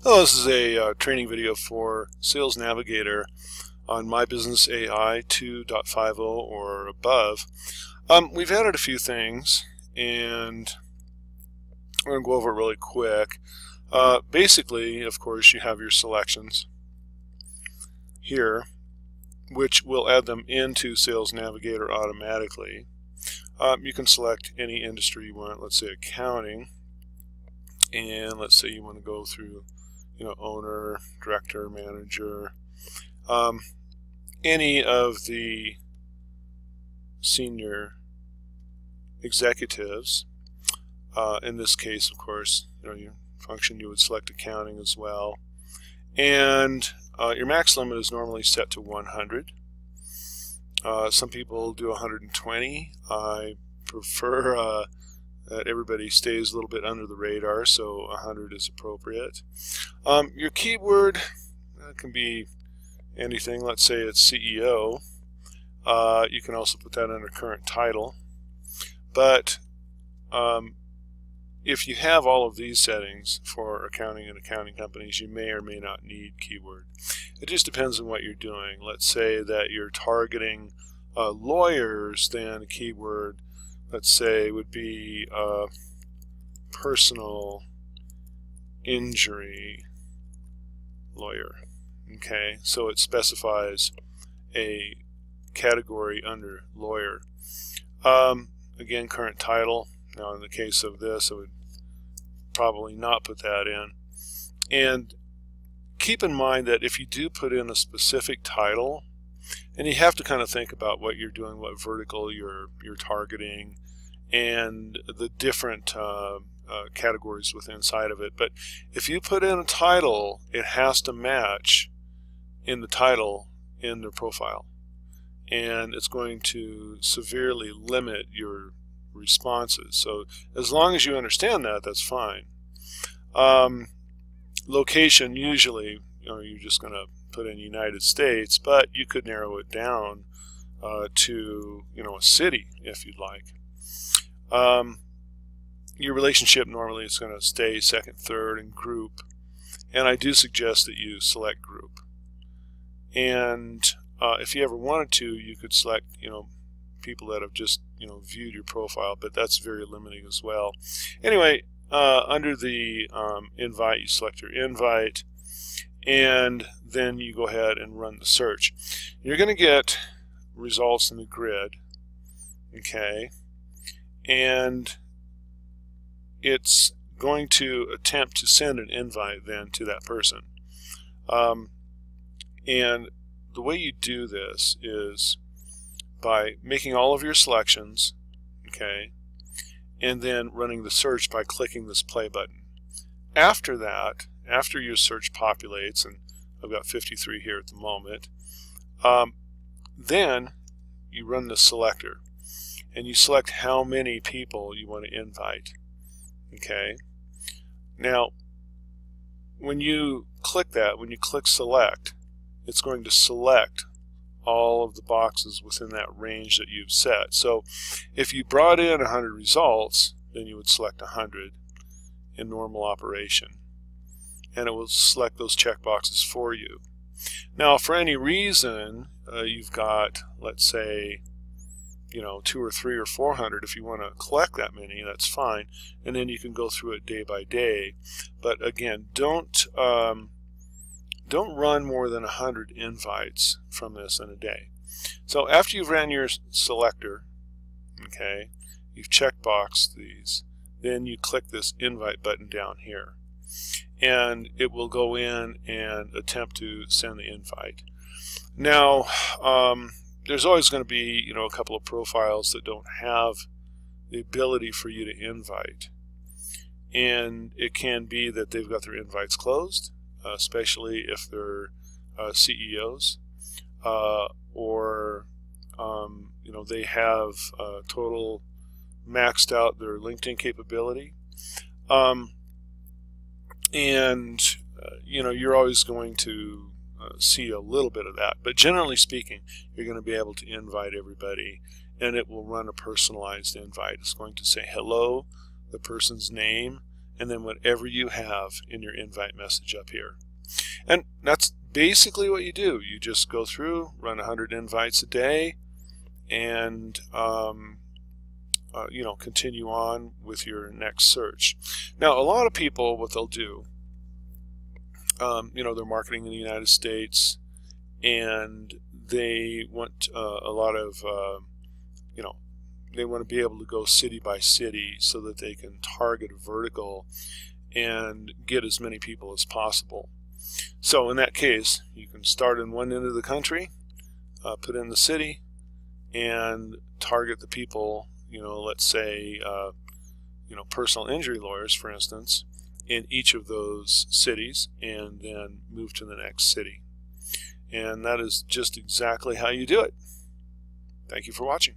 Hello, this is a training video for Sales Navigator on My Business AI 2.50 or above. We've added a few things, and we're going to go over it really quick. Basically, of course, you have your selections here, which will add them into Sales Navigator automatically. You can select any industry you want, let's say accounting, and let's say you want to go through owner, director, manager, any of the senior executives. In this case, of course, your function, you would select accounting as well. And your max limit is normally set to 100. Some people do 120. I prefer that everybody stays a little bit under the radar, so 100 is appropriate. Your keyword can be anything. Let's say it's CEO. You can also put that under current title. But if you have all of these settings for accounting and accounting companies, you may or may not need keyword. It just depends on what you're doing. Let's say that you're targeting lawyers, then a keyword, let's say, would be personal injury lawyer. Okay, so it specifies a category under lawyer. Again, current title. Now, in the case of this, I would probably not put that in. And keep in mind that if you do put in a specific title, and you have to kind of think about what you're doing, what vertical you're targeting, and the different categories within inside of it. But if you put in a title, it has to match in the title in the profile, and it's going to severely limit your responses. So as long as you understand that, that's fine. Location, usually you're just going to put in United States, but you could narrow it down to a city if you'd like. Your relationship, normally it's going to stay second, third, and group, and I do suggest that you select group. And if you ever wanted to, you could select people that have just viewed your profile, but that's very limiting as well. Anyway, under the invite, you select your invite, and then you go ahead and run the search. You're going to get results in the grid, okay, and it's going to attempt to send an invite then to that person. And the way you do this is by making all of your selections, okay, and then running the search by clicking this play button. After that, after your search populates, and I've got 53 here at the moment, then you run the selector, and you select how many people you want to invite. Okay. Now, when you click that, when you click select, it's going to select all of the boxes within that range that you've set. So if you brought in 100 results, then you would select 100 in normal operation, and it will select those check boxes for you. Now, for any reason you've got, let's say, 2 or 3 or 400, if you want to collect that many, that's fine, and then you can go through it day by day. But again, don't run more than 100 invites from this in a day. So after you've ran your selector, okay, you've checkboxed these, then you click this invite button down here, and it will go in and attempt to send the invite. Now, there's always going to be a couple of profiles that don't have the ability for you to invite, and it can be that they've got their invites closed, especially if they're CEOs, or they have total maxed out their LinkedIn capability, and you're always going to see a little bit of that, but generally speaking, you're going to be able to invite everybody, and it will run a personalized invite. It's going to say hello, the person's name, and then whatever you have in your invite message up here. And that's basically what you do. You just go through, run 100 invites a day, and continue on with your next search. Now, a lot of people, what they'll do, they're marketing in the United States, and they want a lot of, they want to be able to go city by city so that they can target a vertical and get as many people as possible. So in that case, you can start in one end of the country, put in the city, and target the people, let's say, personal injury lawyers, for instance, in each of those cities, and then move to the next city. And that is just exactly how you do it. Thank you for watching.